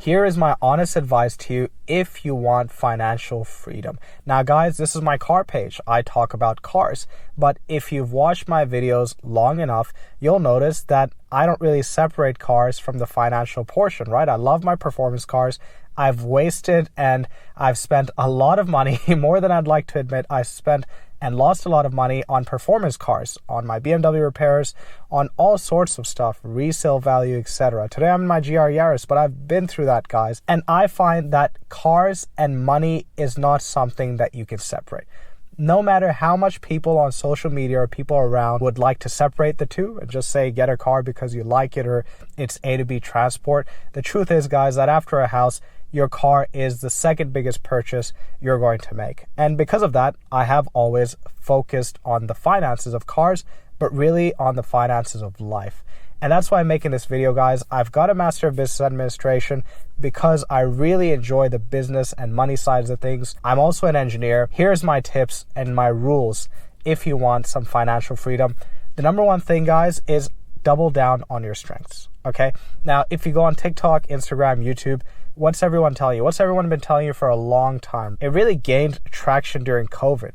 Here is my honest advice to you if you want financial freedom. Now guys, this is my car page. I talk about cars, but if you've watched my videos long enough, you'll notice that I don't really separate cars from the financial portion, right? I love my performance cars. I've wasted and I've spent a lot of money, more than I'd like to admit. I spent and lost a lot of money on performance cars, on my BMW repairs, on all sorts of stuff, resale value, etc. Today I'm in my GR Yaris, but I've been through that, guys. And I find that cars and money is not something that you can separate. No matter how much people on social media or people around would like to separate the two and just say get a car because you like it or it's A to B transport, the truth is, guys, that after a house, your car is the second biggest purchase you're going to make. And because of that, I have always focused on the finances of cars, but really on the finances of life. And that's why I'm making this video, guys. I've got a Master of Business Administration because I really enjoy the business and money sides of things. I'm also an engineer. Here's my tips and my rules if you want some financial freedom. The number one thing, guys, is double down on your strengths, okay? Now, if you go on TikTok, Instagram, YouTube, what's everyone telling you? What's everyone been telling you for a long time? It really gained traction during COVID,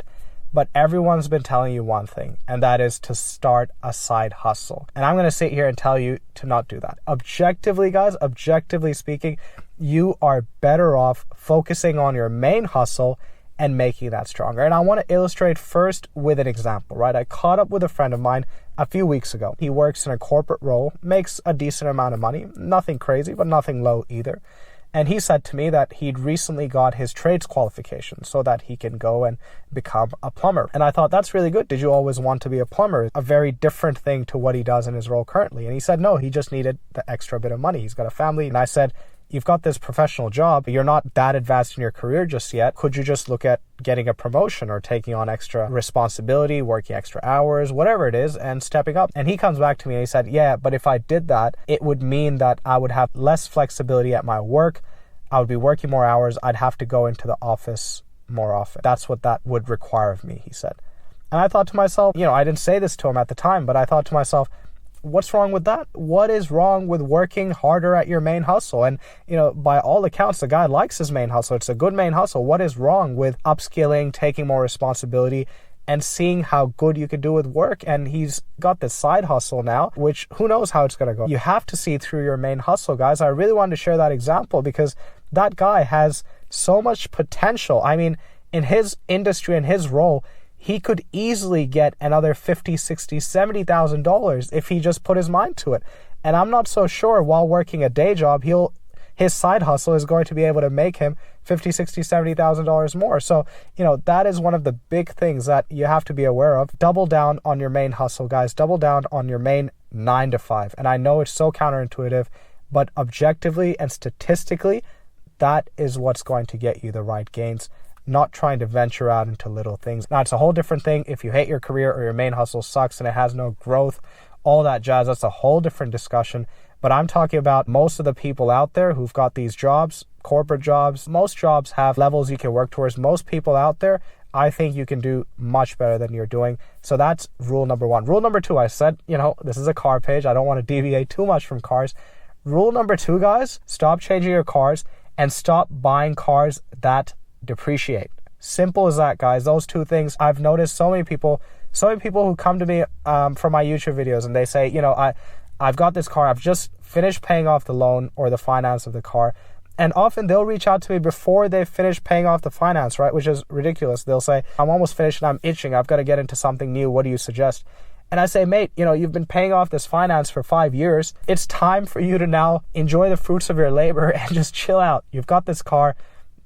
but everyone's been telling you one thing, and that is to start a side hustle. And I'm going to sit here and tell you to not do that. Objectively, guys, objectively speaking, you are better off focusing on your main hustle and making that stronger. And I want to illustrate first with an example, right? I caught up with a friend of mine a few weeks ago. He works in a corporate role, makes a decent amount of money, nothing crazy, but nothing low either. And he said to me that he'd recently got his trades qualification so that he can go and become a plumber. And I thought, that's really good. Did you always want to be a plumber? A very different thing to what he does in his role currently. And he said, no, he just needed the extra bit of money. He's got a family. And I said, you've got this professional job, but you're not that advanced in your career just yet. Could you just look at getting a promotion or taking on extra responsibility, working extra hours, whatever it is, and stepping up? And he comes back to me and he said, yeah, but if I did that, it would mean that I would have less flexibility at my work. I would be working more hours. I'd have to go into the office more often. That's what that would require of me, he said. And I thought to myself, I didn't say this to him at the time, but I thought to myself, what's wrong with that? What is wrong with working harder at your main hustle? And, by all accounts, the guy likes his main hustle. It's a good main hustle. What is wrong with upskilling, taking more responsibility, and seeing how good you can do with work? And he's got this side hustle now, which who knows how it's going to go. You have to see through your main hustle, guys. I really wanted to share that example because that guy has so much potential. I mean, in his industry and his role, he could easily get another $50,000, $60,000, $70,000 if he just put his mind to it. And I'm not so sure while working a day job, his side hustle is going to be able to make him $50,000, $60,000, $70,000 more. So, that is one of the big things that you have to be aware of. Double down on your main hustle, guys. Double down on your main 9 to 5. And I know it's so counterintuitive, but objectively and statistically, that is what's going to get you the right gains. Not trying to venture out into little things. Now, it's a whole different thing if you hate your career or your main hustle sucks and it has no growth, all that jazz. That's a whole different discussion. But I'm talking about most of the people out there who've got these jobs, corporate jobs. Most jobs have levels you can work towards. Most people out there, I think you can do much better than you're doing. So that's rule number 1. Rule number 2, I said, this is a car page. I don't want to deviate too much from cars. Rule number 2, guys, stop changing your cars and stop buying cars that depreciate. Simple as that, guys. Those 2 things. I've noticed so many people who come to me from my YouTube videos and they say, I've got this car. I've just finished paying off the loan or the finance of the car. And often they'll reach out to me before they've finished paying off the finance, right? Which is ridiculous. They'll say, I'm almost finished and I'm itching. I've got to get into something new. What do you suggest? And I say, mate, you've been paying off this finance for 5 years. It's time for you to now enjoy the fruits of your labor and just chill out. You've got this car.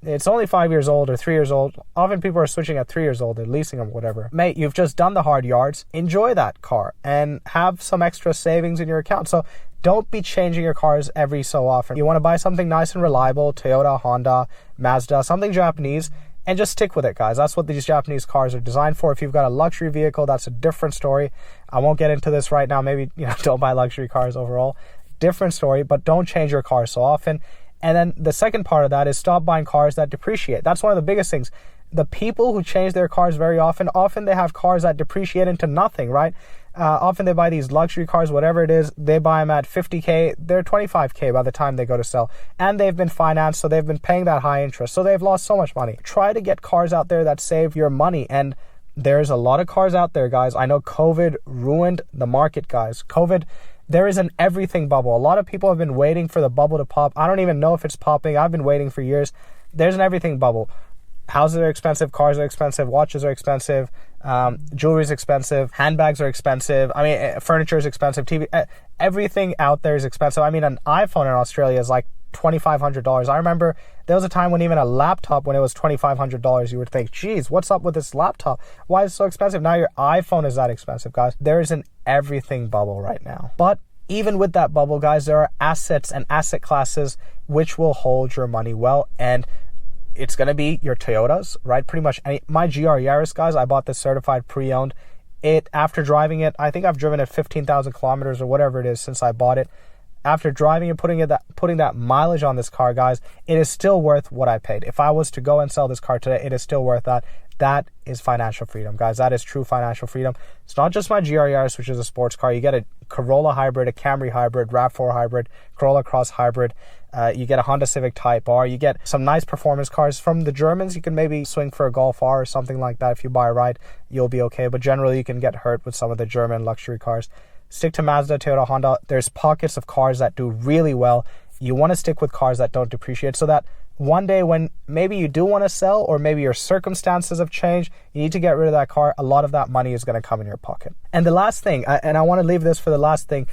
It's only 5 years old or 3 years old. Often people are switching at 3 years old. They're leasing them, whatever. Mate, you've just done the hard yards. Enjoy that car and have some extra savings in your account. So don't be changing your cars every so often. You want to buy something nice and reliable, Toyota, Honda, Mazda, something Japanese, and just stick with it, guys. That's what these Japanese cars are designed for. If you've got a luxury vehicle, that's a different story. I won't get into this right now. Maybe, don't buy luxury cars overall. Different story, but don't change your car so often. And then the second part of that is stop buying cars that depreciate. That's one of the biggest things. The people who change their cars very often they have cars that depreciate into nothing, right? Often they buy these luxury cars, whatever it is, they buy them at 50K, they're 25K by the time they go to sell. And they've been financed, so they've been paying that high interest. So they've lost so much money. Try to get cars out there that save your money. And there's a lot of cars out there, guys. I know COVID ruined the market, guys. There is an everything bubble. A lot of people have been waiting for the bubble to pop. I don't even know if it's popping. I've been waiting for years. There's an everything bubble. Houses are expensive, cars are expensive, watches are expensive, jewelry is expensive, handbags are expensive. I mean, furniture is expensive, TV, everything out there is expensive. I mean, an iPhone in Australia is like $2,500. I remember there was a time when even a laptop, when it was $2,500, you would think, geez, what's up with this laptop? Why is it so expensive? Now your iPhone is that expensive, guys. There is an everything bubble right now. But even with that bubble, guys, there are assets and asset classes which will hold your money well. And it's going to be your Toyotas, right? Pretty much my GR Yaris, guys, I bought this certified pre-owned. After driving it, I think I've driven it 15,000 kilometers or whatever it is since I bought it. After driving and putting that mileage on this car, guys, it is still worth what I paid. If I was to go and sell this car today, it is still worth that. That is financial freedom, guys. That is true financial freedom. It's not just my GR Yaris, which is a sports car. You get a Corolla hybrid, a Camry hybrid, RAV4 hybrid, Corolla Cross hybrid. You get a Honda Civic Type R. You get some nice performance cars from the Germans. You can maybe swing for a Golf R or something like that. If you buy right, you'll be okay. But generally, you can get hurt with some of the German luxury cars. Stick to Mazda, Toyota, Honda. There's pockets of cars that do really well. You want to stick with cars that don't depreciate so that one day when maybe you do want to sell or maybe your circumstances have changed, you need to get rid of that car. A lot of that money is going to come in your pocket. And the last thing, and I want to leave this for the last thing,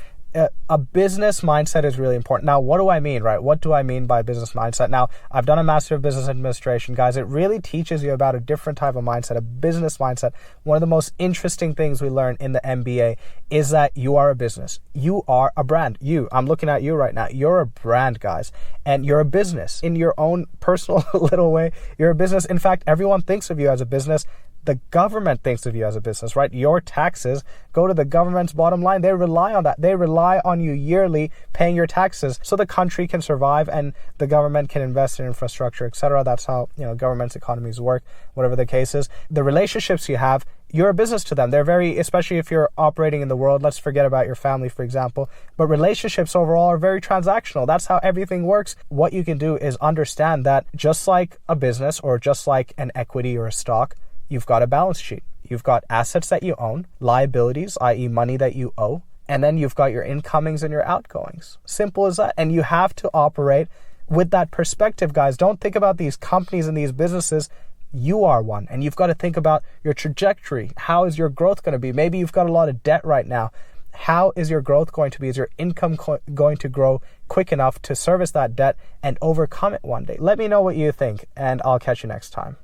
a business mindset is really important. Now, what do I mean, right? What do I mean by business mindset? Now, I've done a Master of Business Administration, guys. It really teaches you about a different type of mindset, a business mindset. One of the most interesting things we learn in the MBA is that you are a business. You are a brand. I'm looking at you right now. You're a brand, guys, and you're a business in your own personal little way. You're a business. In fact, everyone thinks of you as a business. The government thinks of you as a business, right? Your taxes go to the government's bottom line. They rely on that. They rely on you yearly paying your taxes so the country can survive and the government can invest in infrastructure, etc. That's how, government's economies work, whatever the case is. The relationships you have, you're a business to them. They're very, especially if you're operating in the world, let's forget about your family, for example, but relationships overall are very transactional. That's how everything works. What you can do is understand that just like a business or just like an equity or a stock, you've got a balance sheet. You've got assets that you own, liabilities, i.e. money that you owe, and then you've got your incomings and your outgoings. Simple as that. And you have to operate with that perspective, guys. Don't think about these companies and these businesses. You are one, and you've got to think about your trajectory. How is your growth going to be? Maybe you've got a lot of debt right now. How is your growth going to be? Is your income going to grow quick enough to service that debt and overcome it one day? Let me know what you think, and I'll catch you next time.